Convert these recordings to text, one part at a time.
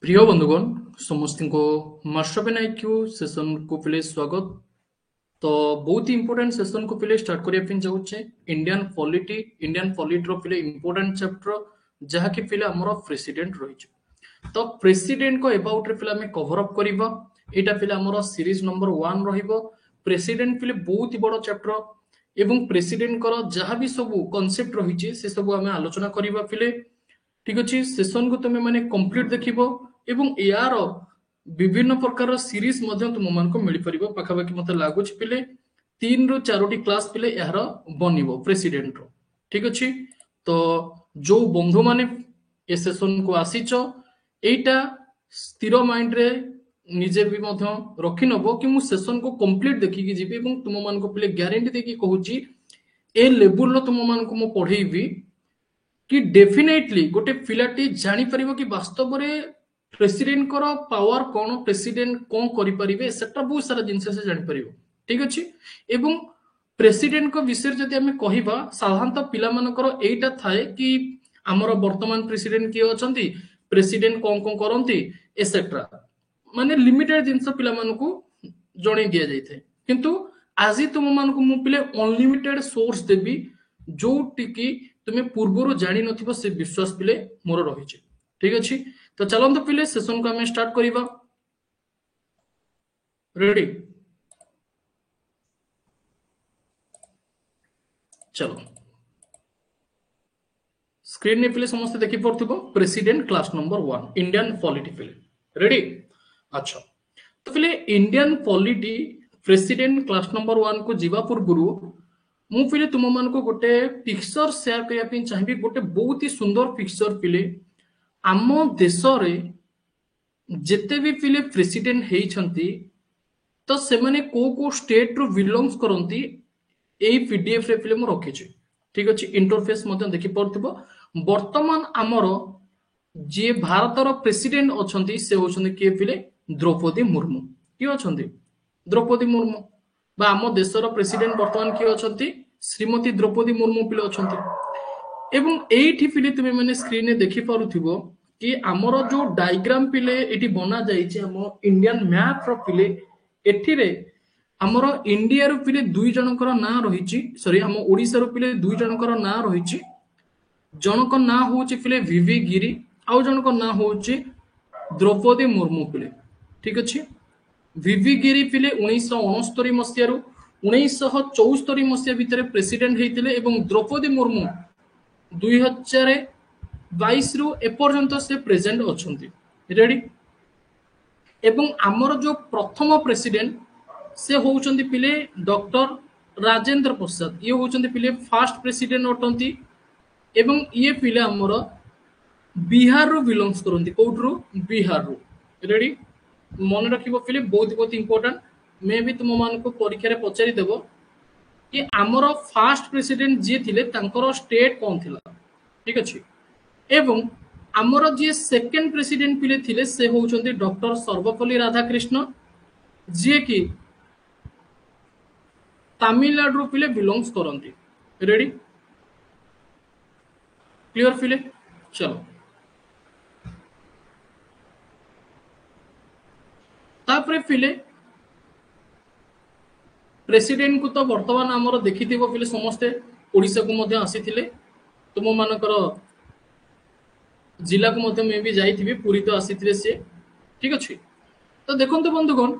प्रिय बंधुगण समस्त को मास्टरपेन आईक्यू सेशन को पिले स्वागत। तो बहुत ही इंपोर्टेंट सेशन को पिले स्टार्ट करिया पिन जाउछे इंडियन पॉलिटी रो पिले इंपोर्टेंट चैप्टर जहा कि पिले हमर प्रेसिडेंट रहिछ। तो प्रेसिडेंट को अबाउट रे पिले हमें कवर अप करबा। एटा पिले हमर सीरीज नंबर 1 रहिबो। प्रेसिडेंट पिले बहुत ही बड़ चैप्टर एवं प्रेसिडेंट कर जहा भी सब कांसेप्ट रहिछ से सब हमें आलोचना करबा पिले। ठीक अच्छे सेशन को तुम मैंने कंप्लीट देखिबो एवं यार विभिन्न प्रकार सीरीज तुम मान को मिल पार पाखापाखि मत लगुच पिले 3 ରୁ 4टी क्लास पिले यार बनिबो प्रेसिडेंट रो। ठीक अच्छे तो जो बंधु माने ए सेशन को आसीच एटा स्थिर माइंड रे निजे भी मध्य रखि नबो कि मु सेशन को कंप्लीट देखि कि जीबी एवं तुम मान को पिले ग्यारंटी देकी कहूची ए लेवल रो तुम मान को मु पढेइबी कि डेफिनेटली गोटे पिलाटी जानी परिबो कि वास्तव रे प्रेसिडेंट कर पावर कौन प्रेसिडेंट कौन करि परिबे सेटा बहुत सारा जिंस से जानी परिबो। ठीक अछि एवं प्रेसिडेंट को विषय जदि हमें कहिबा साधारणतः पिला मानकर एटा थाए कि हमर वर्तमान प्रेसिडेंट किए अछंती प्रेसिडेंट कौन कौन करंती एसेट्रा माने लिमिटेड जिंस पिला मानकू जणे दिया जाइथे किंतु आजि तुम मानकू मु पिले अनलिमिटेड सोर्स देबी जो टिकी तुम्हें पूर्वर जानी नथिबो से विश्वास पिले मोर रहिছে। ठीक अछि तो चलंत पिले सेशन को हमें स्टार्ट करिबा। रेडी चलो स्क्रीन ने पिले समस्त देखि पड़थिबो president class number 1 Indian polity पिले रेडी। अच्छा तो पिले Indian polity president class number 1 को जीवा पूर्वरु मु पिले तुम मान को गोटे पिक्चर शेयर करिया पिन चाहिबी। गोटे बहुत ही सुंदर पिक्चर पिले आम देश रे जेते भी पिले प्रेसिडेंट हेइछंती तो से माने को स्टेट रो बिलोंग्स करंती एई पीडीएफ रे पिले मु रखिछि। ठीक अछि इंटरफेस मते देखि पड़थिबो। वर्तमान हमर जे भारत रो प्रेसिडेंट अछंती से होछंती के पिले द्रौपदी मुर्मू। की अछंती द्रौपदी मुर्मू बा आम देश रो प्रेसिडेंट वर्तमान की अछंती श्रीमती द्रौपदी मुर्मू पिले अछंती। एवं एठी पिले तुमे माने स्क्रीन रे देखि पारुथिबो कि हमर जो डायग्राम पिले एठी बना जाइछि हम इंडियन मैप रो पिले एठी रे हमर इंडिया रो पिले दुई जनकर ना रहिछि सॉरी हम ओडिसा रो पिले दुई जनकर ना रहिछि। जनक ना होछि पिले वीवी गिरी आउ जनक ना होछि द्रौपदी मुर्मू पिले। ठीक अछि वीवी गिरी पिले 1969 मसिया रु 1974 मसिया भितर प्रेसिडेंट हेतिले एवं द्रौपदी मुर्मू 2022 रु एपर्यंत से प्रेजेंट अछंती। रेडी एवं हमर जो प्रथम प्रेसिडेंट से होउचंती पिले डॉक्टर राजेंद्र प्रसाद ये होउचंती पिले फर्स्ट प्रेसिडेंट अटंती एवं ये पिले हमर बिहार रो बिलोंग्स करंती कोउट रो बिहार रो। रेडी मन रखिबो पिले बहुत इंपोर्टेंट मे भी तुम मान को परीक्षा रे पचारि देबो कि हमर फर्स्ट प्रेसिडेंट जे थिले तांकर स्टेट कोन थिला। ठीक अछि एवं हमर जे सेकंड प्रेसिडेंट पिले थिले से होउचंती डॉक्टर सर्वपल्ली राधाकृष्ण जे कि तमिलनाडु रो पिले बिलोंग्स करंती। रेडी क्लियर पिले चलो तापरे पिले प्रेसिडेंट को तो वर्तमान आमर देखिथिबो पिले समस्ते ओडिसा को मध्य आसीथिले तुम मानकर जिला को मध्य में भी जाइथिबे पुरी तो आसीथिले से। ठीक अछि तो देखंतु बंधुगण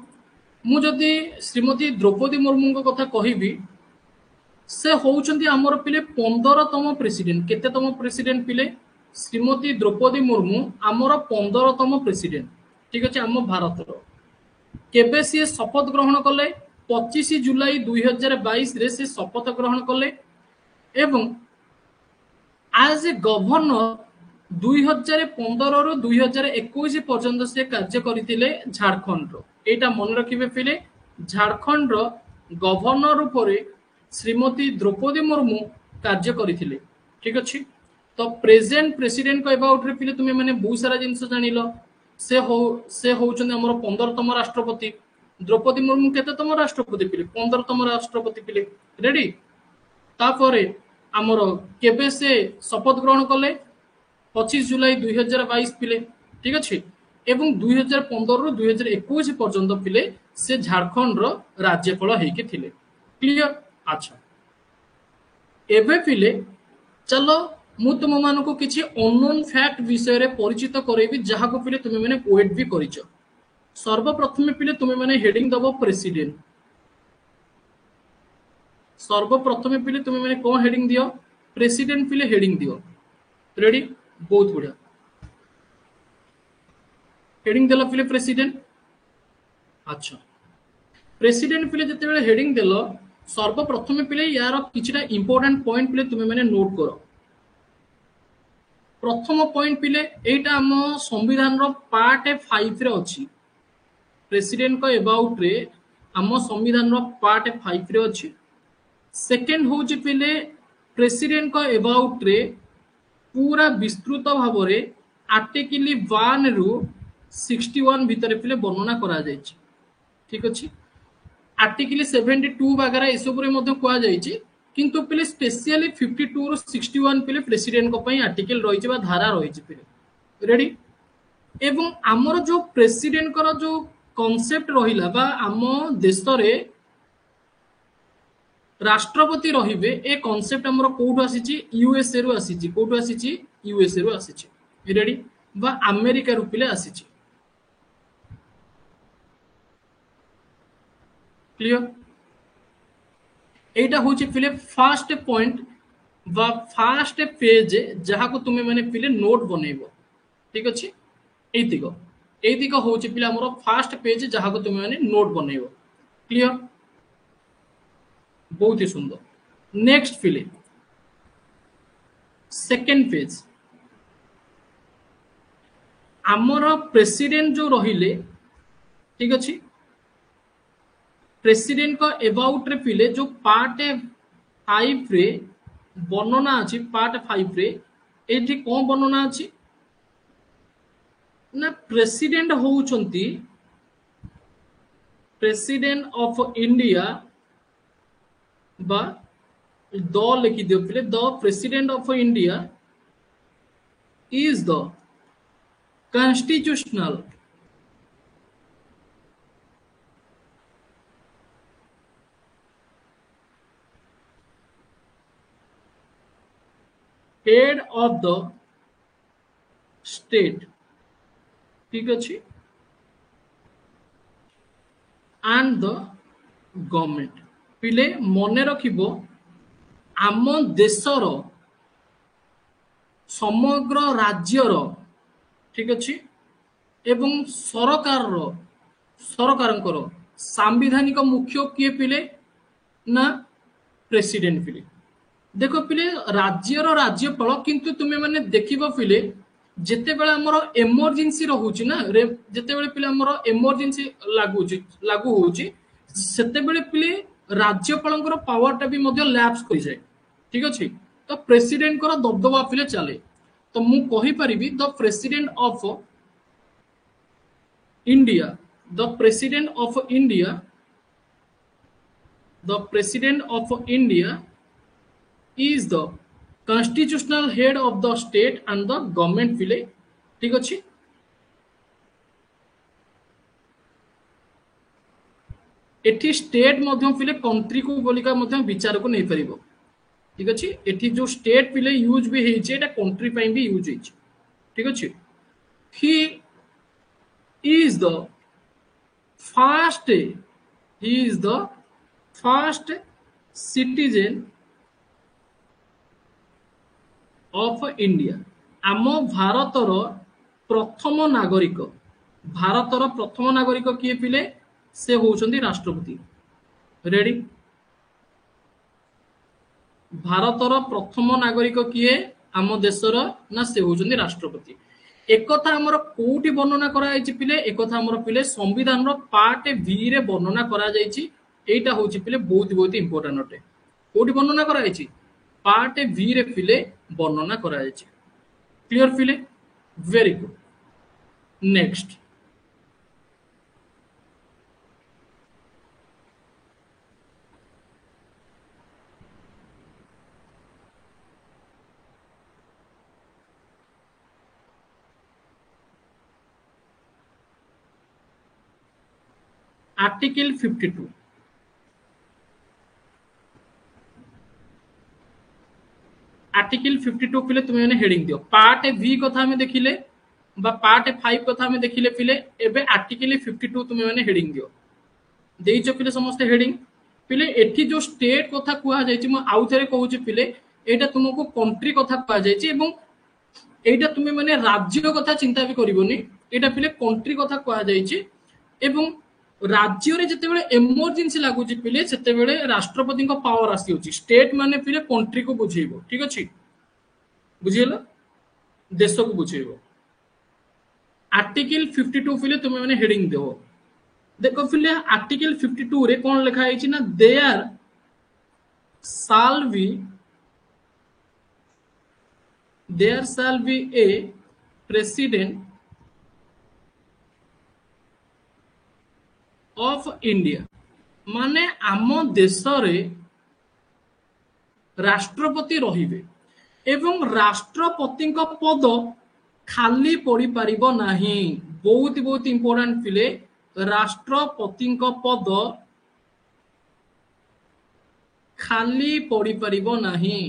मु जदी श्रीमती द्रौपदी मुर्मू को कथा कहिबी से होउचंती आमर पिले 15तम प्रेसिडेंट। केतेतम प्रेसिडेंट पिले श्रीमती द्रौपदी मुर्मू आमर 15तम प्रेसिडेंट। ठीक अछि आम भारत रो केबे से शपथ ग्रहण कले 25 जुलाई 2022 रे से शपथ ग्रहण कले एवं एज ए गवर्नर 2015 रो 2021 पर्यंत से कार्य करथिले झारखंड रो। एटा मन रखिबे पिले झारखंड रो गवर्नर ऊपर श्रीमती द्रौपदी मुर्मू कार्य करथिले। ठीक अछि तो प्रेजेंट प्रेसिडेंट को अबाउट रे पिले तुमे माने बहुत सारा जिंस जानिलो से होउचंदी हमर 15तम राष्ट्रपति द्रौपदी मुर्मू केतेतम राष्ट्रपति पिले 15तम राष्ट्रपति पिले। रेडी तापरे हमर केबे से शपथ ग्रहण कले 25 जुलाई 2022 पिले। ठीक अछि ଏବଂ 2015 ରୁ 2021 पर्यंत पिले से झारखंड रो राज्यपाल हेके थिले। क्लियर। अच्छा एबे पिले चलो मु तुम मानको किछि अननोन फैक्ट विषय रे परिचित करेबी जहा को पिले तुमे माने वेट भी करिचो। सर्वप्रथम पिले तुमे माने हेडिंग दबो प्रेसिडेंट। सर्वप्रथम पिले तुमे माने कोन हेडिंग दियो प्रेसिडेंट पिले हेडिंग दियो। रेडी बहुत बढ़िया हेडिंग देला पिले प्रेसिडेंट। अच्छा प्रेसिडेंट पिले जते बेले हेडिंग देलो सर्वप्रथम पिले यार किछिटा इंपोर्टेंट पॉइंट पिले तुमे माने नोट करो। प्रथम पॉइंट पिले एटा हम संविधान रो पार्ट 5 रे अछि। प्रेसिडेंट को अबाउट रे हम संविधान रो पार्ट 5 रे अछि। सेकेंड होची पिले प्रेसिडेंट को अबाउट रे पूरा विस्तृत भाव रे आर्टिकल 1 रु 61 भितर पिले वर्णना करा जायछि। ठीक अछि आर्टिकल 72 वगैरह ए सब रे मध्य कुआ जायछि किंतु पिले स्पेशली 52 रु 61 पिले प्रेसिडेंट को पई आर्टिकल रहिछि बा धारा रहिछि पिले। रेडी एवं हमर जो प्रेसिडेंट कर जो कांसेप्ट रहिला बा हम देश रे राष्ट्रपति रहिबे ए कांसेप्ट हमर कोठु आसीछि यूएसए रु आसीछि। कोठु आसीछि यूएसए रु आसीछि। रेडी बा अमेरिका रु पिले आसीछि। क्लियर एटा होची पिले फर्स्ट पॉइंट बा फर्स्ट पेज जहा को तुमे माने पिले नोट बनेइबो। ठीक अछि एतिक होची पिले हमर फर्स्ट पेज जहा को तुमे माने नोट बनेइबो। क्लियर बहुत ही सुंदर। नेक्स्ट पिले सेकेंड पेज आमर प्रेसिडेंट जो रहिले ठीक अछि प्रेसिडेंट को अबाउट रे पिले जो पार्ट 5 रे वर्णना अछि। पार्ट 5 रे एठी कोन वर्णना अछि ना प्रेसिडेंट होउचंती प्रेसिडेंट ऑफ इंडिया बा द लिखि दियो पिले the president of India is the constitutional head of the state। ठीक अछि and the government पिले मने रखिबो आम देशर समग्र राज्यर ठीक अछि एवं सरकारंकर सांविधानिक मुख्य किए पिले ना प्रेसिडेंट पिले। देखो पिले राज्यर राज्यपाल किंतु तुमे माने देखिबो पिले जेते बेला हमर इमरजेंसी रहउची ना जेते बेले पिले हमर इमरजेंसी लागू होउची सेते बेले पिले राज्यपालंकर पावर टा भी मध्य लैप्स करि जाय। ठीक अछि तो प्रेसिडेंट कर दबदबा पिले चले तो मु कहि परिबी the president of India the president of India the president of India is the constitutional head of the state and the government पिले। ठीक अछि एठी स्टेट मध्य पिले कंट्री को बोलिका मध्य विचार को नहीं परिबो। ठीक अछि एठी जो स्टेट पिले यूज भी हेछि एटा कंट्री पई भी यूज हेछि। ठीक अछि he is the first he is the first citizen of India आम भारतर प्रथम नागरिक भारतर प्रथम नागरिक किए पिले से होउछंती राष्ट्रपति। रेडी भारतर प्रथम नागरिक किए आम देशर ना से होउछंती राष्ट्रपति। एकथा हमर कोउटी वर्णना करा जायछि पिले एकथा हमर पिले संविधान रो पार्ट बी रे वर्णना करा जायछि। एटा होउछि पिले बहुत इंपोर्टेंट अटे। कोउटी वर्णना करा जायछि पार्ट बी रे पिले वर्णना करा जायछि। क्लियर पिले very good. Next article 52 article 52 पिले तुम मैंने हेडिंग दियो पार्ट V कथा हमें देखिले बा पार्ट 5 कथा हमें देखिले पिले एबे आर्टिकल 52 तुम मैंने हेडिंग दियो देइचो पिले समस्त हेडिंग पिले एठी जो स्टेट कथा कुआ जायछि म आउ थरे कहूछि पिले एटा तुमको कंट्री कथा कुआ जायछि एवं एटा तुमे माने राज्य कथा चिंता भी करिवोनी एटा पिले कंट्री कथा कुआ जायछि एवं राज्य रे जते बेले इमरजेंसी लागुछि पिले सेते बेले राष्ट्रपति को पावर आसी होछि स्टेट माने पिले कंट्री को बुझेइबो ठीक अछि बुझियलो देश को बुझेइबो आर्टिकल 52 पिले तुमे माने हेडिंग देबो देखो फिले आर्टिकल 52 रे कौन लिखा है ना there shall be a president of India माने आम देश रे राष्ट्रपति रहिबे एवं राष्ट्रपति का पद खाली पड़ी पारिबो नाही बहुत बहुत इंपोर्टेंट फिले राष्ट्रपति का पद खाली पड़ी पारिबो नाही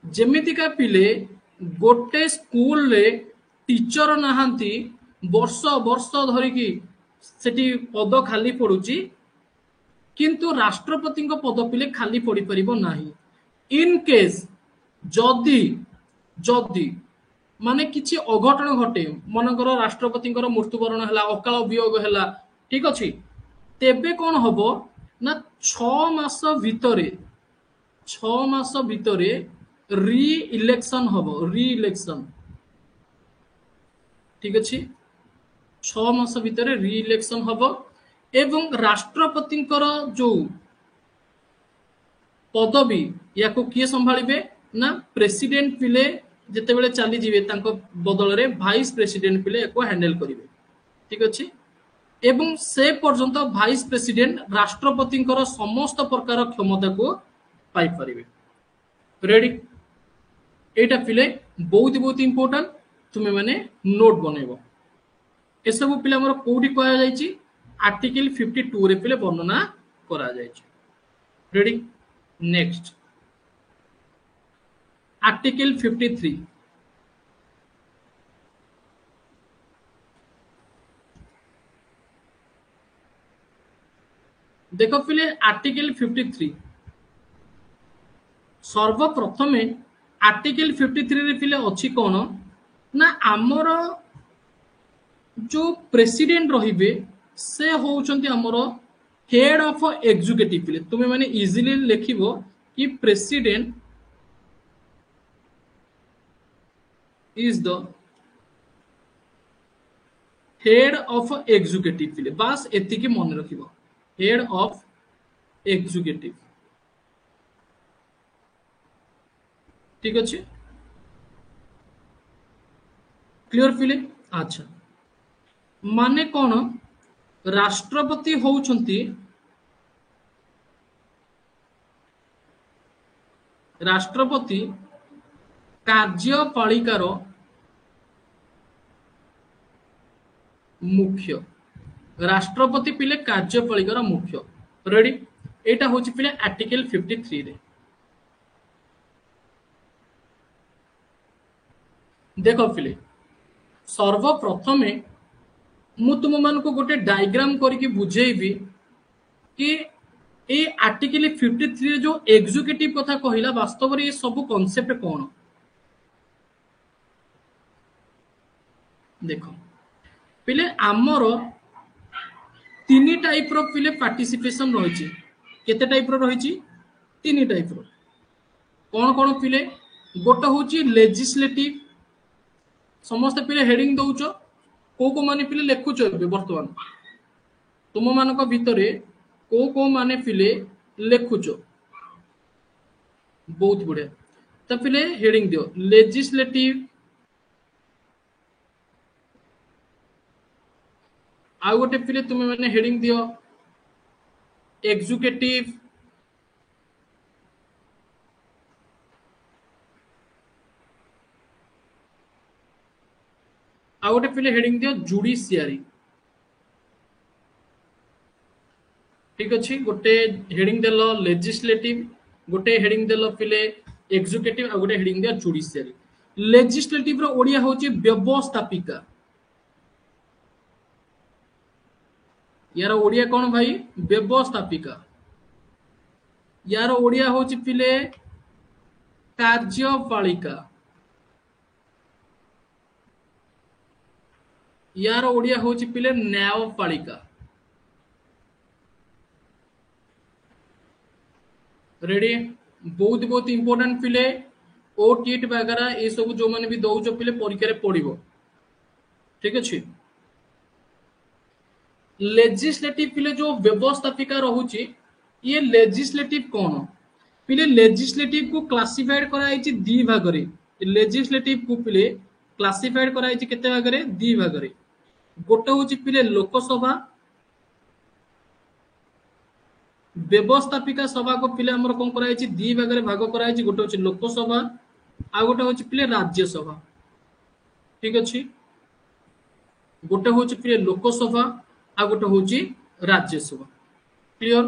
जेमितिका पिले गोटे स्कूल रे टीचर नाहांती वर्ष वर्ष धरिकी सेठी पद खाली पड़ुची किंतु राष्ट्रपति पद पिले खाली पड़ी पारिबो नाही इन केस जदि जदि माने किछि अघटन घटे मनकर राष्ट्रपति मृत्युवरण है अकाल वियोग है ठीक अच्छे तेबे कौन हम ना 6 मास भितरे री इलेक्शन हम री इलेक्शन ठीक अच्छे 6 मास भितरे री इलेक्शन हम एवं राष्ट्रपति जो पदवी या किए संभाଳିबे ना प्रेसिडेंट पिले जेते बेले चली जिवे तांको बदल रे वाइस प्रेसिडेंट पिले एको हैंडल करिवे ठीक अछि एवं से पर्यंत वाइस प्रेसिडेंट राष्ट्रपति समस्त प्रकार क्षमता को पाई परिवे रेडी एटा पिले बहुत बहुत इंपोर्टेंट तुमे माने नोट बनेबो ए सब पिले हमर कोडी कहया जायछि आर्टिकल 52 रे पिले वर्णना करा जायछि रेडी नेक्स्ट आर्टिकल 53 देखो पिले आर्टिकल 53 सर्वप्रथमे आर्टिकल 53 रे पिले अछि कोन ना हमर जो प्रेसिडेंट रहिबे से होउचंती हमर हेड ऑफ एग्जीक्यूटिव पिले तुमे माने इजीली लिखिबो कि president is the head of executive पिले बास एति की मन रखिबो head of executive ठीक अछि क्लियर पिले अच्छा माने कोन राष्ट्रपति होउचंती राष्ट्रपति कार्यपालिकार मुख्य राष्ट्रपति पिले कार्यपालिकार मुख्य रेडी एटा होची पिले आर्टिकल 53 रे देखो पिले सर्वप्रथमे मु तुम मान को गोटे डायग्राम करके बुझेबी कि ए आर्टिकल 53 रे जो एग्जीक्यूटिव कथा कहिला वास्तव रे ये सब कांसेप्ट कोन देखो पिले आमर 3 टाइप रो पिले पार्टिसिपेशन रहिछि केते टाइप रो रहिछि 3 टाइप रो कोन कोन पिले गोटे होछि लेजिस्लेटिव समस्त पिले हेडिंग दउचो को माने पिले लेखुचो वर्तमान तुम मानक भितरे को माने पिले लेखुचो बहुत बढ़िया तो पिले हेडिंग दियो लेजिस्लेटिव आउ गोटे पिले तुम माने हेडिंग दियो एग्जीक्यूटिव आ गोटे पिले हेडिंग दियो जुडिशियरी। ठीक अच्छे गोटे हेडिंग देल लेजिस्लेटिव, गोटे हेडिंग देल पिले एग्जीक्यूटिव, आ गोटे हेडिंग दियो जुडिशियरी। लेजिस्लेटिव रो ओडिया होची व्यवस्थापिका। यार ओडिया कौन भाई? व्यवस्थापिका। यार ओडिया होची पिले कार्यपालिका। यार ओडिया होची पिले न्यायपालिका। रेडी? बहुत बहुत इंपोर्टेंट पिले ओटीईटी वगैरह ये सब जो माने भी दउछ पिले परीक्षा रे पड़िबो। ठीक अछि। लेजिस्लेटिव पिले जो व्यवस्थापिका रहुची, ये लेजिस्लेटिव कौन पिले? लेजिस्लेटिव को क्लासिफाइड कराई दी भाग रे। लेजिस्लेटिव को पिले क्लासिफाइड कराई केते भाग रे? दी भाग रे। गोटे होची पिले लोकसभा, व्यवस्थापिका सभा को पिले हमर कोन कराई दी भाग रे भाग कराई। गोटे होची लोकसभा, आ गोटे होची पिले राज्यसभा। ठीक अछि। गोटे होची पिले लोकसभा, आ गोटे होची राज्यसभा। क्लियर?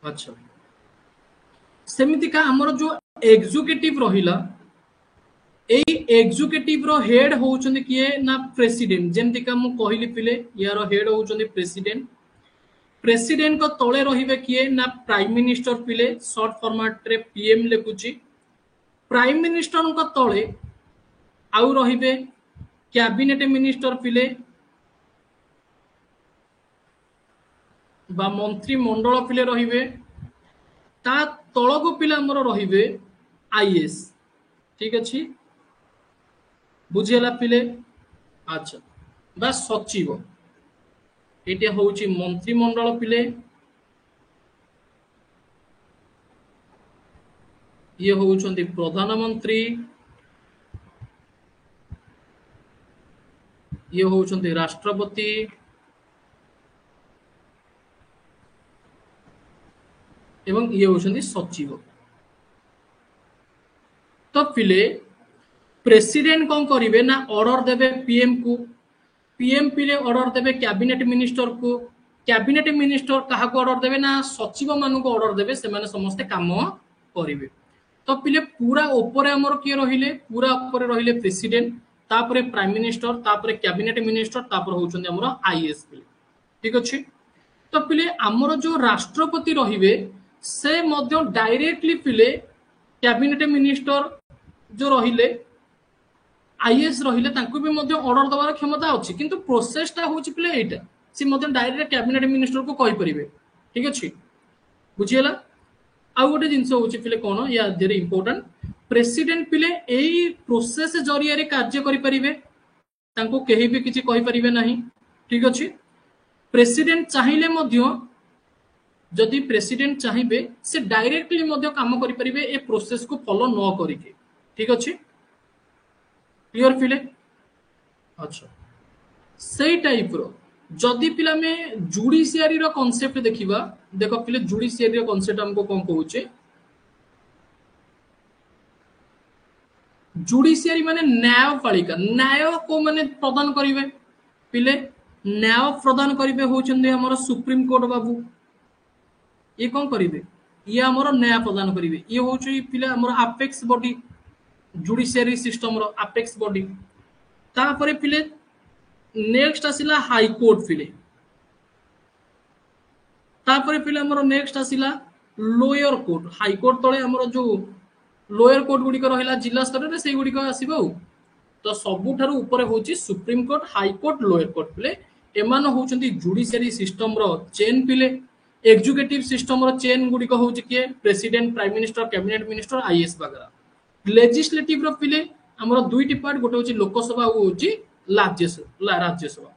अच्छा, सेमिति का हमर जो एग्जीक्यूटिव रहिला, एई एग्जीक्यूटिव रो हेड होउछन्ती किए ना प्रेसिडेंट। जेमति का मु कहली पिले यार हेड होउछन्ती प्रेसिडेंट। प्रेसिडेंट को तळे रहिबे किए ना प्राइम मिनिस्टर पिले, शॉर्ट फॉर्मेट रे पीएम लेखुची। प्राइम मिनिस्टर को तळे आउ रहिबे कैबिनेट मिनिस्टर पिले बा मंत्री मंडल पिले रहिबे। ता तळको पिले हमर रहिबे आईएएस। ठीक अछि, बुझियला पिले? अच्छा, बा सचिव एटा होउची मंत्री मंडल पिले। ये होउछन्ती प्रधानमंत्री, ये होउछन्ती राष्ट्रपति, एवं ये होउछन्ती सचिव। तो पिले प्रेसिडेंट कौन करिवे ना ऑर्डर देबे पीएम को। पीएम पिले ऑर्डर देबे कैबिनेट मिनिस्टर को। कैबिनेट मिनिस्टर काहा को ऑर्डर देबे ना सचिव मानु को ऑर्डर देबे, से माने समस्त काम करिवे। तो पिले पूरा ऊपर हमर के रहिले? पूरा ऊपर रहिले प्रेसिडेंट, तापरे प्राइम मिनिस्टर, तापरे कैबिनेट मिनिस्टर, तापर होउछन्ती हमर आईएएस पिले। ठीक अछि। तो पिले हमर जो राष्ट्रपति रहिबे से मध्य डायरेक्टली पिले कैबिनेट मिनिस्टर जो रहिले, आईएएस रहिले, तांको भी मध्य ऑर्डर दबार क्षमता अछि। किंतु प्रोसेसटा होउछि पिले एटा, से मध्य डायरेक्ट कैबिनेट मिनिस्टर को कहि परिबे। ठीक अछि, बुझियला? आ गोटे जिंस होउछि पिले कोन या वेरी इंपोर्टेंट, प्रेसिडेंट पिले एई प्रोसेस जरिया रे कार्य करि परिबे, तांको केही भी किछि कहि परिबे नाही। ठीक अछि। प्रेसिडेंट चाहिले मध्य, जदि प्रेसिडेंट चाहिबे से डायरेक्टली मध्य काम करि परिबे ए प्रोसेस को फॉलो न करिके। ठीक अछि, क्लियर पिले? अच्छा, सेई टाइप रो जदि पिला में जुडिशियरी रो कांसेप्ट देखिबा, देखो पिले जुडिशियरी रो कांसेप्ट हमको कोन कहूचे? जुडिशियरी माने न्यायपालिका। न्याय को माने प्रदान करिवे पिले, न्याय प्रदान करिवे होउछन्ते हमर सुप्रीम कोर्ट बाबू। ये कौन करिवे? ये हमर न्याय प्रदान करिवे। ये होउछि पिले हमर अपेक्स बॉडी, जुडिशियरी सिस्टम रो अपेक्स बॉडी। तापरे पिले नेक्स्ट आसिला हाई कोर्ट पिले। तापरे पिले हमर नेक्स्ट आसिला लोअर कोर्ट। हाई कोर्ट तळे हमर जो लोअर कोर्ट गुडी को रहिला जिल्ला स्तर रे, सेई गुडी को आसीबो। तो सबुठारु ऊपर होउछि supreme court, high court, lower court पिले। एमान होउछन्ती जुडिशियरी सिस्टम रो चेन पिले। एग्जीक्यूटिव सिस्टम रो चेन गुडी को होउछि के president, prime minister, cabinet minister, IAS वगैरह। लेजिस्लेटिव रो पिले हमर दुईटी पार्ट, गोटे होउछि लोकसभा और होउछि राज्यसभा।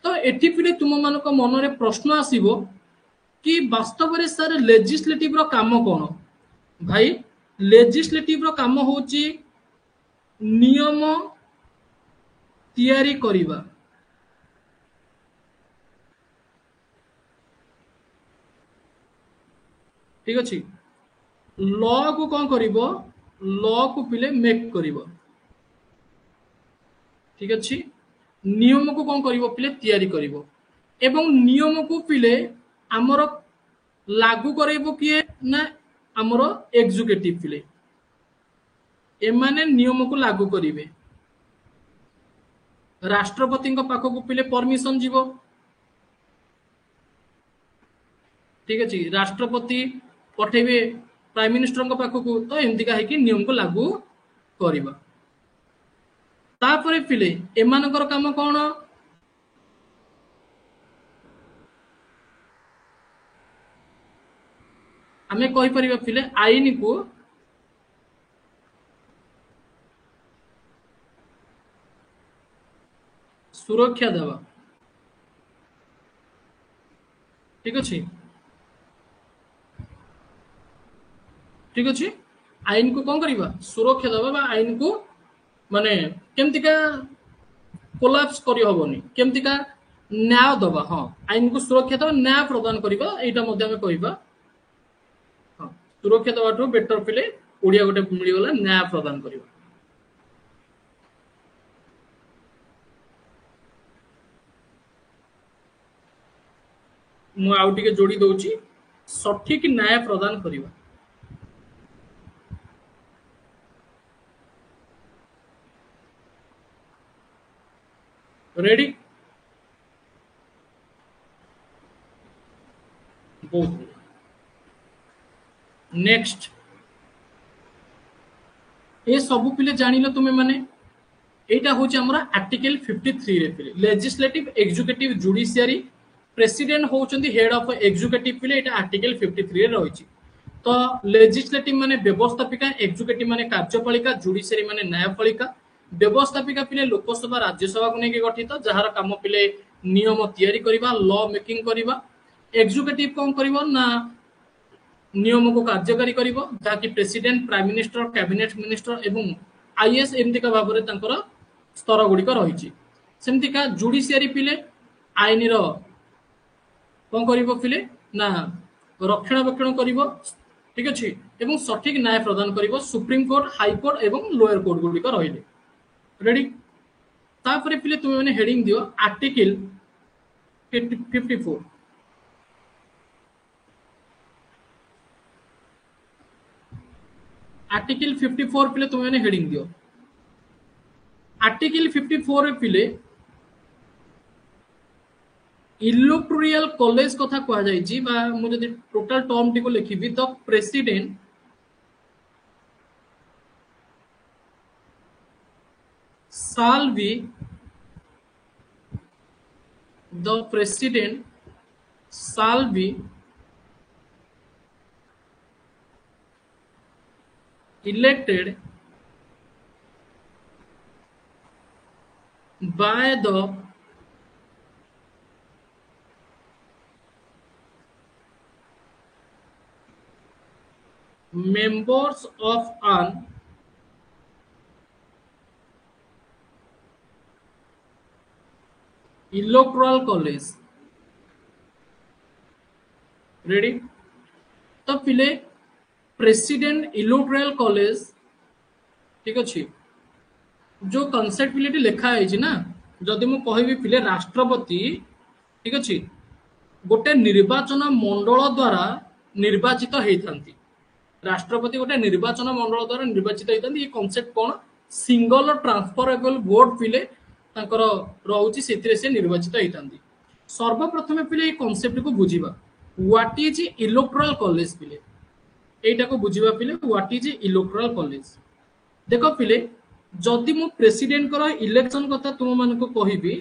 तो एठी पिले तुम मानको मन रे प्रश्न आसीबो कि वास्तव रे सर लेजिस्लेटिव रो काम कोन? भाई लेजिस्लेटिव रो काम होउछि नियम तैयारी करिबा। ठीक अछि। लॉ को कौन करिबो? लॉ को पिले मेक करिबो। ठीक अच्छे नियम को कौन करिवो पिले तैयारी करिवो एवं नियम को पिले आमर लागू करेबो किए ना आमर एग्जीक्यूटिव पिले एमाने नियम को लागू करिवे राष्ट्रपति पाखक पिले परमिशन जीवो ठीक अच्छे राष्ट्रपति पठेबे प्राइम मिनिस्टर पाखक तो एमतीका है कि नियम को लागू करिबा तापरे पिले एमानकर काम कौन आमे कहि परिबा पिले आईन को सुरक्षा देवा ठीक अच्छे ठीक अच्छे आईन को कौन करवा सुरक्षा देवा आईन को माने केमतिका कोलाप्स करि हबोनी केमतिका न्याय दबा हाँ आईन को सुरक्षा दबा न्याय प्रदान करबा एटा मध्ये हमें कहबा हाँ सुरक्षा दबाठो बेटर पिले ओडिया गोटे मिली गला न्याय प्रदान करबा मु आउ टिके जोड़ी दउची सठिक न्याय प्रदान करबा रेडी बहुत नेक्स्ट ये सब पिले जानिलो तुमे माने एटा होची हमरा आर्टिकल 53 रे पिले लेजिस्लेटिव एग्जीक्यूटिव जुडिशियरी प्रेसिडेंट होचंदी हेड ऑफ एग्जीक्यूटिव पिले एटा आर्टिकल 53 रे रहिची तो लेजिस्लेटिव माने व्यवस्थापिका एग्जीक्यूटिव माने कार्यपालिका जुडिशियरी माने न्यायपालिका व्यवस्थापिका पिले लोकसभा राज्यसभा को लेके गठित जहार काम पिले नियम तैयारी करिबा लॉ मेकिंग करिबा एग्जीक्यूटिव कौन करिवो ना नियम को कार्यकारी करिवो जाकि president prime minister cabinet minister एवं आईएएस एमतिका भाबरे तांकर स्तर गुडिक रहिछि सेमतिका जुडिशियरी पिले आईन रो कौन करिवो पिले ना रक्षणाबेक्षण करिवो ठीक अछि एवं सठिक न्याय प्रदान करिवो सुप्रीम कोर्ट हाई कोर्ट एवं लोअर कोर्ट गुडिक रहिले रेडी तापरे पिले तुमे माने हेडिंग दियो आर्टिकल 54 आर्टिकल 54 पिले तुमे माने हेडिंग दियो आर्टिकल 54 रे पिले इलेक्टोरियल कॉलेज कथा कहा जाय छी बा मु जदि टोटल टर्म टी को लिखिबी the president shall be the president shall be elected by the members of an electoral college ready तो पिले प्रेसिडेंट इलेक्टोरल कॉलेज ठीक अच्छे जो कॉन्सेप्ट पिले लिखा है ना जदि मु कहबी पिले राष्ट्रपति ठीक अच्छे गोटे निर्वाचन मंडल द्वारा निर्वाचित होती राष्ट्रपति गोटे निर्वाचन मंडल द्वारा निर्वाचित होती ये कॉन्सेप्ट कौन सिंगल ट्रांसफरेबल वोट पिले रहुची से निर्वाचित होती सर्वप्रथम पिले ये कॉन्सेप्ट को बुझीबा व्हाट इज इलेक्टोरल कॉलेज पिले एटा को बुझीबा पिले व्हाट इज इलेक्टोरल कॉलेज देखो पिले जदि मु प्रेसिडेंट कर इलेक्शन कथा तुम मान को कहबी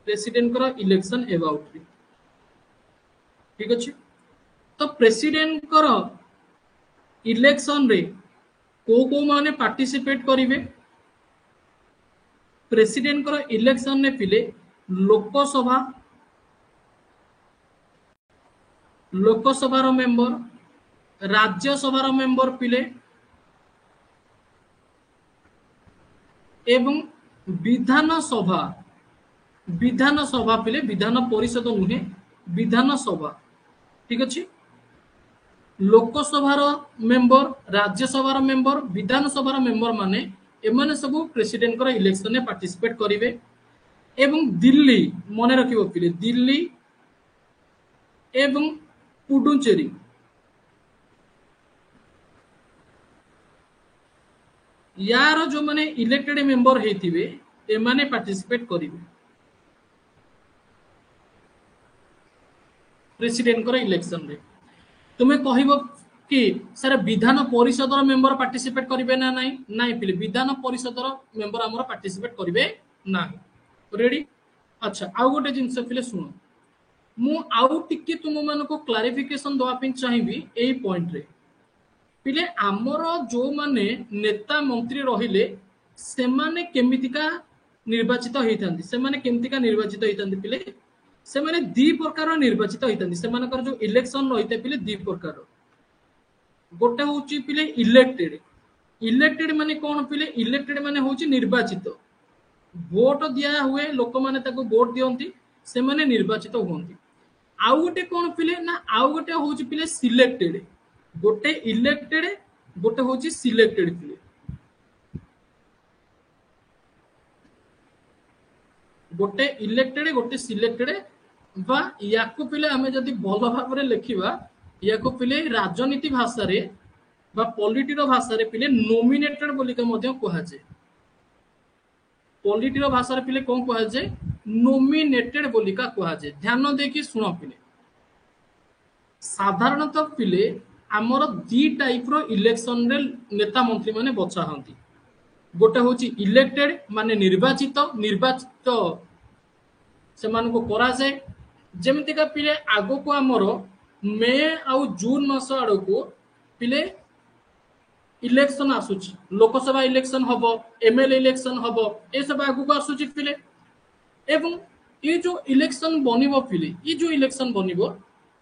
प्रेसिडेंट कर इलेक्शन अबाउट ठीक अच्छे तो प्रेसिडेंट कर इलेक्शन रे को माने पार्टिसिपेट करिवे प्रेसिडेंट कर इलेक्शन ने पिले लोकसभा मेंबर राज्यसभा मेंबर पिले एवं विधानसभा पिले विधान परिषद नुहे विधानसभा ठीक अच्छे लोकसभा मेंबर राज्यसभा मेंबर विधानसभा मेंबर माने एमाने सब प्रेसिडेंट कर इलेक्शन में पार्टिसिपेट करिवे एवं दिल्ली मन रखिबो पिले दिल्ली एवं पुडुचेरी यार जो माने इलेक्टेड मेंबर हेतिबे एमाने पार्टिसिपेट करिवे प्रेसिडेंट कर इलेक्शन रे तुम्हें कहबो कि sir Vidhan Parishad member participate करिवे ना नहीं नहीं पिले विधान परिषद मेंबर हमर पार्टिसिपेट करिवे नाही रेडी अच्छा आउ गोटे जिंस पिले सुनो मु आउ टिके तुम मानको क्लारिफिकेशन दवा पिन चाहिबी एई पॉइंट रे पिले हमर जो माने नेता मंत्री रहिले से माने केमितिका निर्वाचित होइतांती से माने केमितिका निर्वाचित होइतांती पिले से माने दी प्रकार निर्वाचित होइतांती से मानकर जो इलेक्शन रहिते पिले दी प्रकार गोटे होची पिले इलेक्टेड इलेक्टेड माने कोन पिले इलेक्टेड माने होची निर्वाचित वोट दिया हुए लोक माने ताको वोट दियंती से माने निर्वाचित होंती आउ गोटे कोन पिले ना आउ गोटे होची पिले सिलेक्टेड गोटे इलेक्टेड गोटे होची सिलेक्टेड पिले गोटे इलेक्टेड गोटे सिलेक्टेड बा याकु पिले हमें जदि भलो भाबरे लेखिबा याकु पिले राजनीति भाषा रे बा पॉलिटी रो भाषा रे पिले नॉमिनेटेड बोली के मध्य कहा जाय पॉलिटी रो भाषा रे पिले कोन कहा जाय नॉमिनेटेड बोली का कहा जाय ध्यान देखि सुनो पिले साधारणतः पिले हमर दी टाइप रो इलेक्शन रे नेता मंत्री माने बचा हंती गोटे होची इलेक्टेड माने निर्वाचित निर्वाचित से मान को करा जाय जेमिति का पिले आगो को हमर मे आउ जून मास आड़ को पिले इलेक्शन आसुची लोकसभा इलेक्शन हबो एमएलए इलेक्शन हबो ए सब आगो को आसुची पिले एवं ये जो इलेक्शन बनिबो पिले ये जो इलेक्शन बनिबो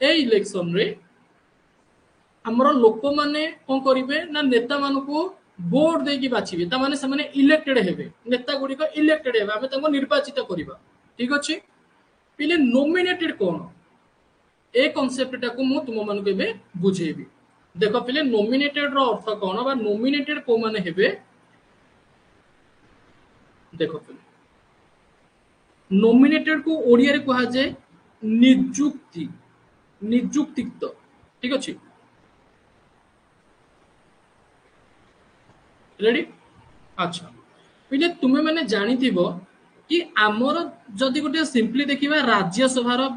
ए इलेक्शन रे हमर लोक माने कोन करिवे ना नेता मान को वोट देकी बाछिबे ता माने से माने इलेक्टेड हेबे नेता गुडी को इलेक्टेड हेबे हमें ताको निर्वाचित करिबा ठीक अछि पिले नॉमिनेटेड कोन ए कांसेप्ट टाको मु तुम मान के बे बुझेबी देखो पिले नॉमिनेटेड रो अर्थ कोन बा नॉमिनेटेड को माने हेबे देखो पिले नॉमिनेटेड को ओडिया रे कहा जाय नियुक्ति नियुक्तित ठीक अछि रेडी अच्छा पिले तुमे माने जानि थिबो कि हमर जदि गोटे सिंपली देखिबा राज्यसभा रो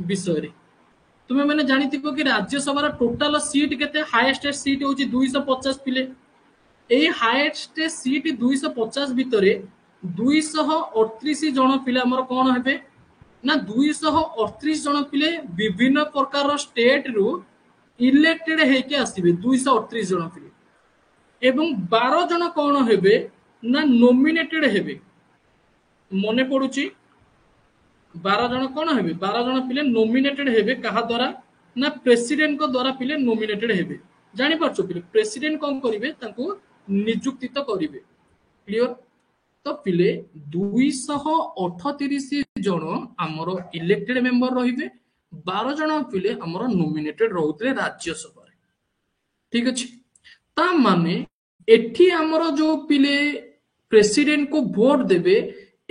विषय रे तुमे माने जानि थिबो कि राज्यसभा रो टोटल सीट केते हाईएस्ट सीट होची 250 पिले ए हाईएस्ट सीट 250 भितरे 238 जन पिले हमर कोन हेबे ना 238 जन पिले विभिन्न प्रकार स्टेट रु इलेक्टेड हेके आसीबे 238 जन पिले एवं 12 जन कौन हेबे ना नॉमिनेटेड हेबे मने पडुची 12 जन कौन हेबे 12 जन पिले नॉमिनेटेड हेबे कहा द्वारा ना प्रेसिडेंट को द्वारा पिले नॉमिनेटेड हेबे जानि परछो पिले प्रेसिडेंट कोन करिवे ताको नियुक्तित करिवे क्लियर तो पिले 238 जन हमरो इलेक्टेड मेंबर रहिबे 12 जन पिले हमरो नॉमिनेटेड रहउतले राज्यसभा रे ठीक अछि ता माने एठी हमरो जो पिले प्रेसिडेंट को वोट देबे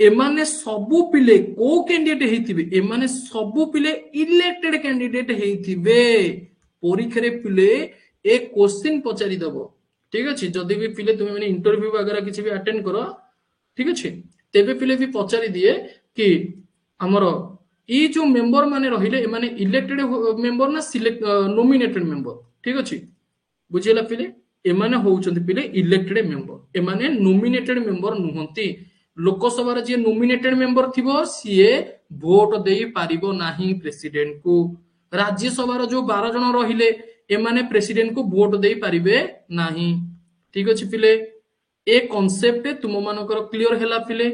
एमाने सबु पिले को कैंडिडेट हेतिबे एमाने सबु पिले इलेक्टेड कैंडिडेट हेतिबे परीक्षा रे पिले एक क्वेश्चन पचारि दबो ठीक अछि जदी भी पिले तुमे माने इंटरव्यू वगैरह किछि भी अटेंड करो ठीक अछि तेबे पिले भी पचारि दिए कि हमरो ई जो मेंबर माने रहिले एमाने इलेक्टेड मेंबर ना सिलेक्ट नॉमिनेटेड मेंबर ठीक अछि बुझिला पिले एमाने होउचंती पिले इलेक्टेड मेंबर एमाने नॉमिनेटेड मेंबर नुहंती लोकसभा रे जे नॉमिनेटेड मेंबर थिबो सीए वोट देई पारिबो नाही प्रेसिडेंट को राज्यसभा रो जो 12 जन रहिले एमाने प्रेसिडेंट को वोट देई पारिबे नाही ठीक अछि पिले ए कांसेप्ट तुम मानकर क्लियर हैला पिले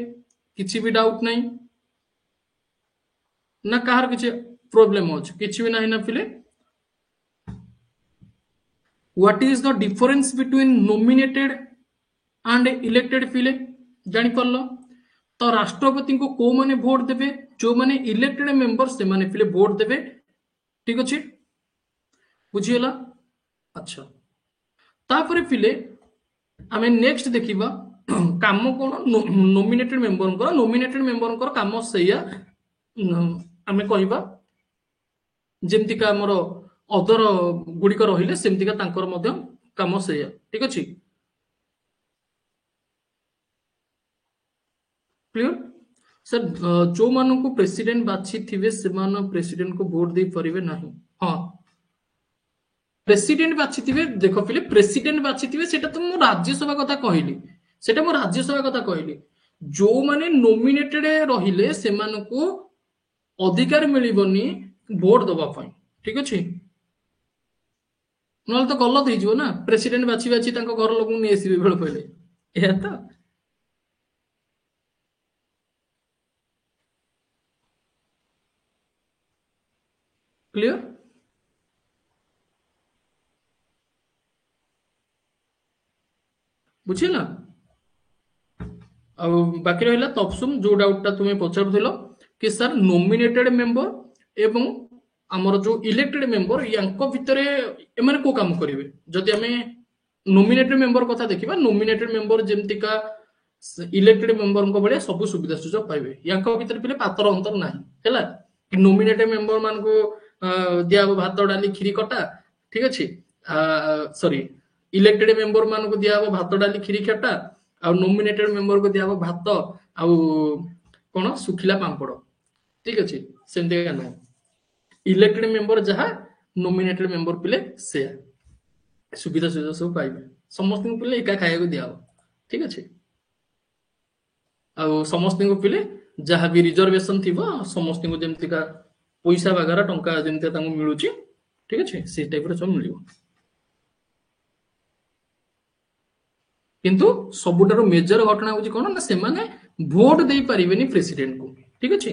किछि भी डाउट नाही ना कहार किछि प्रॉब्लम होछ किछि भी नाही ना पिले What is the difference between nominated and elected पिले जानि परलो तो राष्ट्रपति को को माने वोट देबे जो माने इलेक्टेड मेंबर से माने पिले वोट देबे ठीक अछि बुझियला अच्छा तापरे पिले हमें नेक्स्ट देखिबा काम कौन नोमिनेटेड मेंबर काम सेया आमे कहबा जेमतिका हमर अदर गुड़िक रहिले सेमतिका तांकर मध्य काम सेया ठीक अछि क्लियर सर जो मानन को प्रेसिडेंट बाछि थिबे से मान प्रेसिडेंट को वोट दे परिबे नाही हां प्रेसिडेंट बाछि थिबे देखो पिले प्रेसिडेंट बाछि थिबे सेटा तो मु राज्यसभा कथा कहली सेटा मु राज्यसभा कथा कहली जो माने नोमिनेटेड रहिले से मान को अधिकार मिलिबनी वोट दबा पई ठीक अछि नल तो गलत हो ना प्रेसिडेंट बाछि बाछि तांको घर लोक नै आसीबे बेल पहिले एहा तो क्लियर बुझिला आ बाकी रहिला तपसुम जो डाउटटा तुमे पचारुथिलो कि सर नोमिनेटेड मेंबर एवं आमर जो इलेक्टेड मेंबर यांको भितरे एमाने को काम करिवे जदि हमें नोमिनेटेड मेंबर कथा देखिबा नोमिनेटेड मेंबर जेमतिका इलेक्टेड मेंबर को बळे सब सुविधा सुजोग पाइबे यांको भितरे पिले पातर अंतर नाही हैला कि नोमिनेटेड मेंबर मान को दिया भात डाली खीरी कटा ठीक अछि सॉरी इलेक्टेड मेंबर मान को दिया भात डाली खीरी खटा आ नोमिनेटेड मेंबर को दिया भात आ कोन सुखिला पांपड़ ठीक अछि सेमते ना इलेक्टेड मेंबर जहा नोमिनेटेड मेंबर पिले से सुविधा सुविधा सब पाइबे समस्त को पिले एका खाया को दिया ठीक अछि आ समस्त को पिले जहा भी रिजर्वेशन थिबो समस्त को जेमति का पैसा वगैरह टंका जेमति तांको मिलुची ठीक अछि से टाइप रे सब मिलियो किंतु सबुटारो मेजर घटना होची कोन ना से माने वोट देई परिबेनी प्रेसिडेंट को ठीक अछि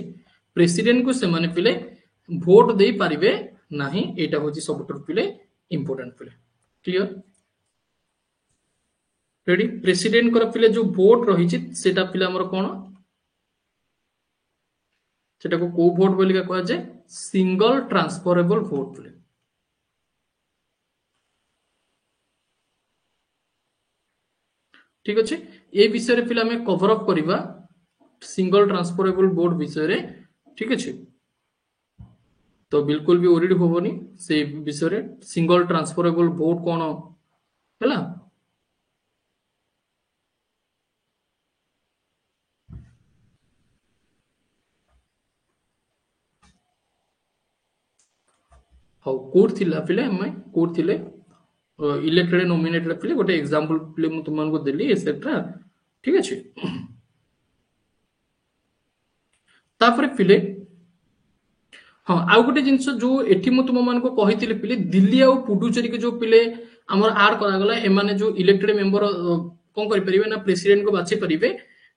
प्रेसिडेंट को से माने पिले वोट देई परिबे नाही एटा होची सबुटारो पिले इंपोर्टेंट पिले क्लियर रेडी प्रेसिडेंट कर पिले जो वोट रही सेटा पिले हमर कोन सेटा को वोट बोली का कहा जाए सिंगल ट्रांसफरेबल वोट पिले ठीक अच्छे ये विषय रे पिले हमें कवर अप करिबा सिंगल ट्रांसफरेबल वोट विषय रे ठीक अच्छे तो बिल्कुल भी ओरिड होबनी से विषय रे सिंगल ट्रांसफरेबल वोट कोन हैला हाउ कोड थिला पिले हमें कोड थिले इलेक्टेड नोमिनेटेड पिले गोटे एग्जांपल पिले मु तुमन को देली एसेट्रा ठीक अछि तापर पिले हां आ गोटे जिंस जो एठी मु तुम मान को कहितिले पिले दिल्ली आ पुडुचेरी के जो पिले हमर ऐड करा गला ए माने जो इलेक्टेड मेंबर कोन करि परिबे ना प्रेसिडेंट को बाछि परिबे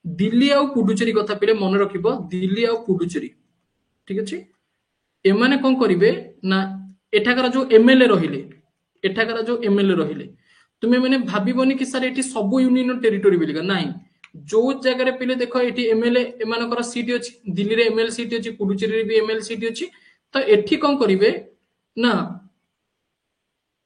दिल्ली आ पुडुचेरी कथा पिले मन रखिबो दिल्ली आ पुडुचेरी ठीक अछि ए माने कोन करिवे ना एठाकर जो एमएलए रहिले एठाकर जो एमएलए रहिले तुमे माने भाबिबोनी कि सर एठी सब यूनियन टेरिटरी बिलिका नाही जो जगह रे पिले देखो एठी एमएलए एमानकर सीट अछि दिल्ली रे एमएलए सीट अछि पुडुचेरी रे भी एमएलए सीट अछि तो एठी कोन करिवे ना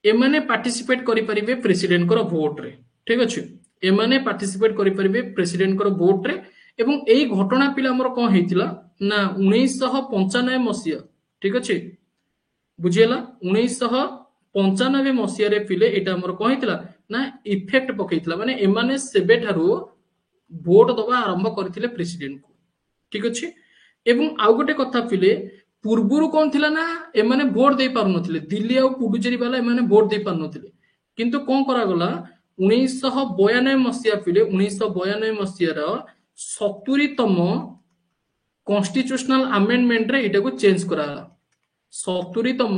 एमाने पार्टिसिपेट करि परिबे प्रेसिडेंट कर वोट रे ठीक अछि एमाने पार्टिसिपेट करि परिबे प्रेसिडेंट कर वोट रे एवं एई घटना पिला हमर कोन हेतिला ना 1995 मसिया ठीक अछि बुझियला 1995 मसिया रे पिले एटा हमर कोन हेतिला ना इफेक्ट पकैतिला माने एमाने सेबे ठारू वोट दबा आरंभ करथिले प्रेसिडेंट को ठीक अछि एवं आ गोटे कथा पिले पूर्वरु कोन थिला ना एमाने वोट दे पारु नथिले दिल्ली आ पुडुचेरी वाला एमाने वोट दे पारु नथिले किंतु कोन करा गला 1992 मसिया पिले 1992 मसिया रा 70 तम कॉन्स्टिट्यूशनल अमेंडमेंट रे एटा को चेंज करा 70 तम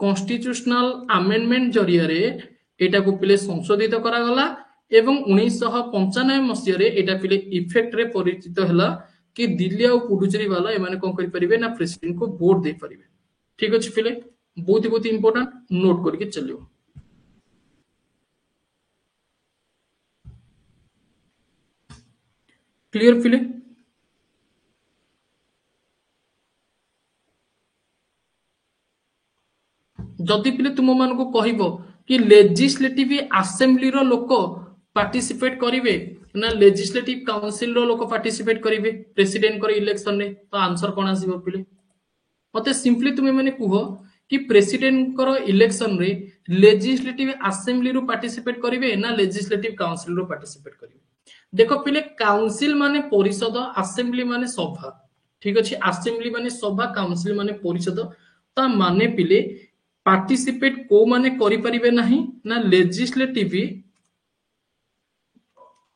कॉन्स्टिट्यूशनल अमेंडमेंट जरिया रे एटा को पिले संशोधित करा गला एवं 1995 मसिया रे एटा पिले इफेक्ट रे परिचित हला कि दिल्ली आ पुडुचेरी वाला एमाने कोन करि परिबे ना प्रेसिडेंट को वोट दे परिबे ठीक अछि पिले बहुत इंपोर्टेंट नोट करके चलियो क्लियर पिले जदि पिले तुम मान को कहबो कि लेजिस्लेटिव असेंबली रो लोक पार्टिसिपेट करिवे ना लेजिस्लेटिव काउंसिल रो लोक पार्टिसिपेट करिवे प्रेसिडेंट कर इलेक्शन रे तो आंसर कोन आसीबो पिले मते सिंपली तुमे माने कुहो कि प्रेसिडेंट कर इलेक्शन रे लेजिस्लेटिव असेंबली रो पार्टिसिपेट करिवे ना लेजिस्लेटिव काउंसिल रो पार्टिसिपेट करिवे देखो पिले काउंसिल माने परिषद असेंबली माने सभा ठीक अछि असेंबली माने सभा काउंसिल माने परिषद ता माने पिले पार्टिसिपेट को माने करि परिबे नाही ना लेजिस्लेटिव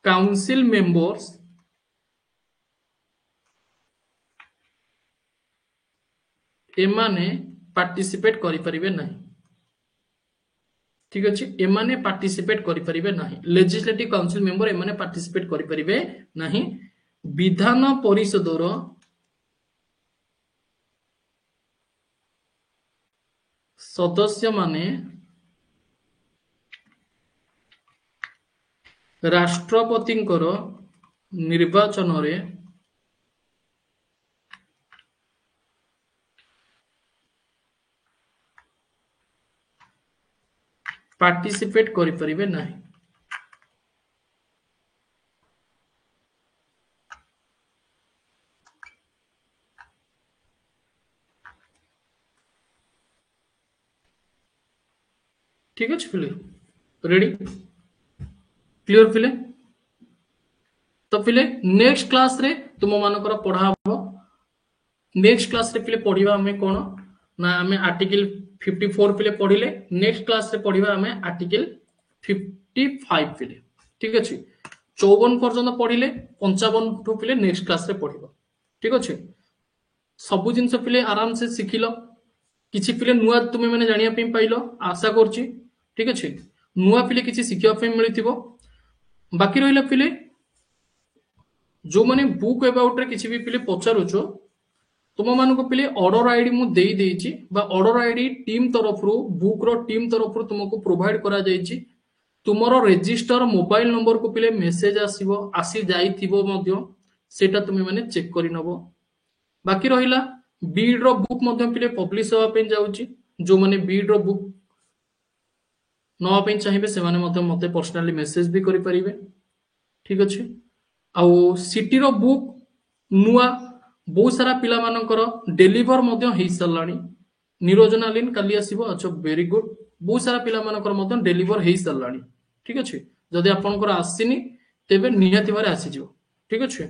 काउंसिल मेंबर्स एमाने पार्टिसिपेट करि परिबे नाही ठीक अछि एमाने पार्टिसिपेट करि परिबे नाही लेजिस्लेटिव काउंसिल मेंबर एमाने पार्टिसिपेट करि परिबे नाही विधान परिषदर सदस्य माने राष्ट्रपतिंकर निर्वाचन रे पार्टिसिपेट करि परिबे नाही ठीक अछि फिले रेडी क्लियर फिले तो फिले नेक्स्ट क्लास रे तुम मानकर पढ़ा हबो नेक्स्ट क्लास रे फिले पढ़िबा हमें कोन ना हमें आर्टिकल 54 फिले पढ़िले नेक्स्ट क्लास रे पढ़िबा हमें आर्टिकल 55 फिले ठीक अछि 54 पर्यंत पढ़िले 55 ठु फिले नेक्स्ट क्लास रे पढ़िबो ठीक अछि सब जिंस फिले आराम से सिखिलो किछि फिले नुआ तुमे माने जानिया पे पाइलो आशा करछि ठीक अछि नुआ फिले किछि सिखिया पे मिलिथिबो बाकी रहिला फिले जो माने बुक अबाउट रे किछि भी फिले पचारुछो तुम मानको पिले ऑर्डर आईडी मु देई देइछि बा ऑर्डर आईडी टीम तरफ रु बुक रो टीम तरफ रु तुमको प्रोवाइड करा जाइछि तुमरो रजिस्टर मोबाइल नंबर को पिले मेसेज आसीबो आसी जाइथिबो मध्य सेटा तुमे माने चेक करि नबो बाकी रहिला बीड रो बुक मध्य पिले पब्लिश होवा पे जाउछि जो माने बीड रो बुक नवा पे चाहिबे से माने मध्य मते पर्सनली मेसेज भी करि परिबे ठीक अछि आउ सिटी रो बुक नुआ बहुत सारा पिला मानकर डेलीवर मध्य हेई सरलानी निरोजना लिन काली आसीबो अच्छा वेरी गुड बहुत सारा पिला मानकर मध्य डेलीवर हेई सरलानी ठीक अछि जदि आपनकर आसीनी तेबे निहाती बारे आसी जिवो ठीक अछि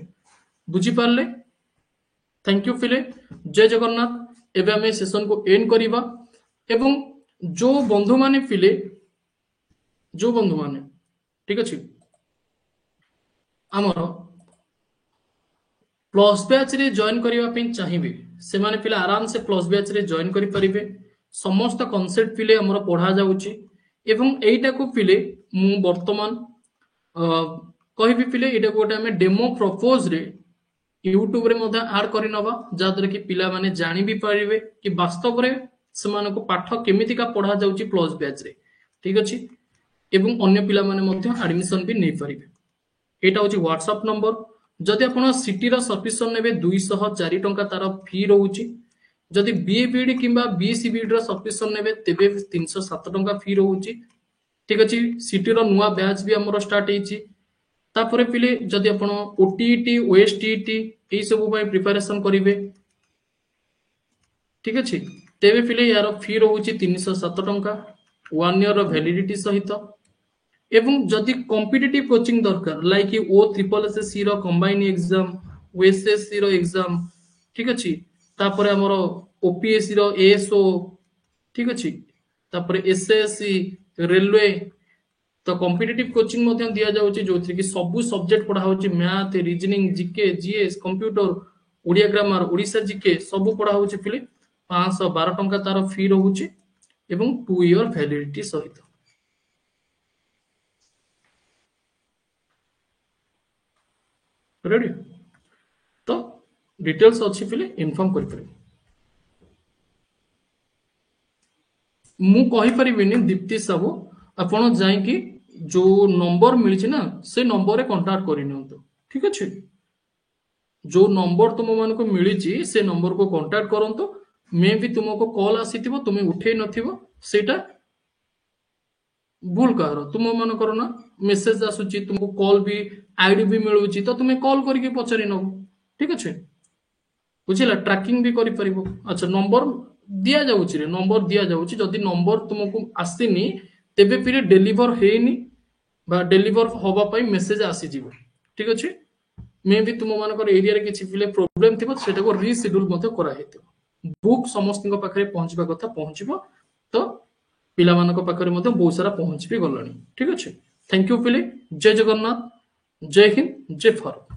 बुझी पारले थैंक यू फिले जय जगन्नाथ एबे हमें सेशन को एंड करिबा एवं जो बंधु माने फिले जो बंधु माने ठीक अछि हमरो प्लस बैच रे जॉइन करिवा पे चाहिबे से माने पिला आराम से प्लस बैच रे जॉइन करि परिबे समस्त कांसेप्ट पिले हमर पढ़ा जाउची एवं एइटा को पिले मु वर्तमान कहिबी पिले एटा को हमें डेमो प्रपोज रे यूट्यूब रे मधा ऐड करि नबा जादर कि पिला माने जानि भी परिबे कि वास्तव रे समान को पाठ केमिति का पढ़ा जाउची प्लस बैच रे ठीक अछि एवं अन्य पिला माने मध्य एडमिशन भी नै परिबे एटा होची व्हाट्सएप नंबर जदि आपण सिटी रो सब्सक्रिप्शन नेबे 204 टंका तार फी रहउची जदि बीए बीडी किबा बीएससी बीडी रो सब्सक्रिप्शन नेबे तेबे 307 टंका फी रहउची ठीक अछि सिटी रो नुवा बैच भी हमरो स्टार्ट हेची तापरे पिले जदि आपण ओटीईटी ओएसटीईटी एई सब बाय प्रिपरेशन करिवे ठीक अछि तेबे पिले यार फी रहउची 307 टंका 1 ईयर रो वैलिडिटी सहित एवं जदि कॉम्पिटिटिव कोचिंग दरकार लाइक ओ ट्रिपल एसएससी रो कंबाइन एग्जाम ओएसएससी रो एग्जाम ठीक अछि तापरे हमरो ओपीएससी रो एएसओ ठीक अछि तापरे एसएससी रेलवे तो कॉम्पिटिटिव कोचिंग मध्य दिया जाउची जोथि कि सब सब्जेक्ट पढ़ा होची math reasoning GK GS computer Odia grammar Odisha GK सब पढ़ा होची फिले 512 टंका तार फी रहउची एवं 2 ईयर वैलिडिटी सहित रेडी तो डिटेल्स अच्छी फिले इन्फॉर्म करि परिबे मु कहि परिबिनी दीप्ति साहू आपण जाई कि जो नंबर मिलछि ना से नंबर रे कांटेक्ट करि नियंतो ठीक अछि जो नंबर तुम मान को मिलछि से नंबर को कांटेक्ट करंतो मे भी तुमको कॉल आसीथिबो तुमे उठे नथिबो सेटा भूल कहार तुम मन कर ना मेसेज आसूची तुमको कॉल भी आईडी भी मिलूची तो तुम्हें कॉल करके पचारि नब ठीक अच्छे बुझिला ट्रैकिंग भी करि परिबो अच्छा नंबर दिया जाउची रे नंबर दिया जाउची जदि नंबर तुमको आसीनी तेबे फिर डेलीवर हेनी बा डेलीवर होबा पई मेसेज आसी जीवो ठीक अच्छे मे भी तुम मानकर एरिया रे किछि फिले प्रॉब्लम थिबो सेटा को रीशेड्यूल मते करा हेतिबो बुक समस्त पाखे पहुंचबा कथा पहुंचबो तो पिला मानक पाखे मते बहुत सारा पहुंच भी गलानी ठीक अच्छे थैंक यू पिले जय जगन्नाथ जय हिंद जय भारत।